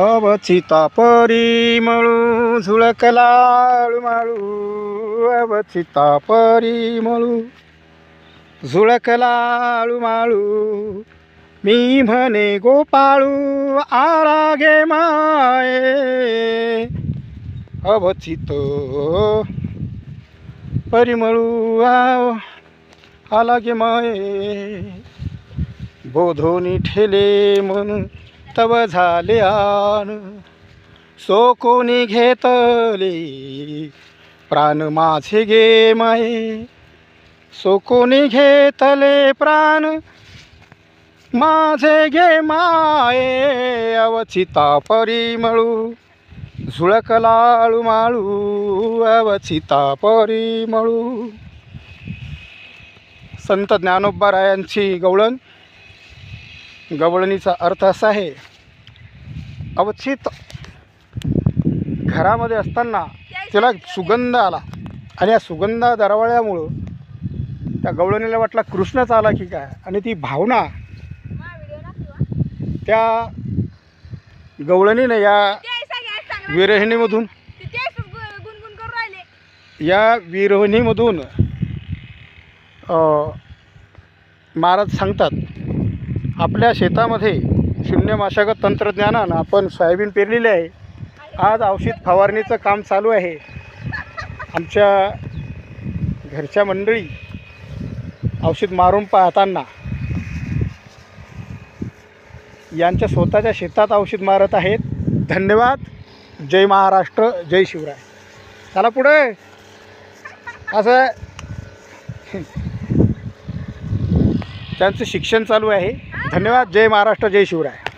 अवचिता परिमळू झुळकलाळू माळू, अवचिता परिमळू झुळकलाळू माळू, मी म्हणे गोपाळू आला गे माये, अवचित परिमळू आला गे माये, बोधोनी ठेले म्हणून तव झाले आन, सो कोणी घेतले प्राण माझे गे माये, सो कोणी घेतले प्राण माझे गे माये, अवचिता परिमळू झुळकलाळू माळू, अवचिता परिमळू. संत ज्ञानोबारायांची गवळण. गवळणीचा अर्थ असा आहे, अवचित घरामध्ये असताना त्याला सुगंध आला आणि या सुगंध दरवळल्यामुळं त्या गवळणीला वाटला कृष्णच आला की काय, आणि ती भावना त्या गवळणीने या विरहिणीमधून महाराज सांगतात, आपल्या शेतामध्ये शून्यमाशागत तंत्रज्ञानानं आपण सोयाबीन पेरलेली आहे. आज औषध फवारणीचं काम चालू आहे. आमच्या घरच्या मंडळी औषध मारून पाहताना यांच्या स्वतःच्या शेतात औषध मारत आहेत. धन्यवाद. जय महाराष्ट्र, जय शिवराय. चला पुढे. असं त्यांचं शिक्षण चालू आहे. धन्यवाद. जय महाराष्ट्र, जय शिवराय.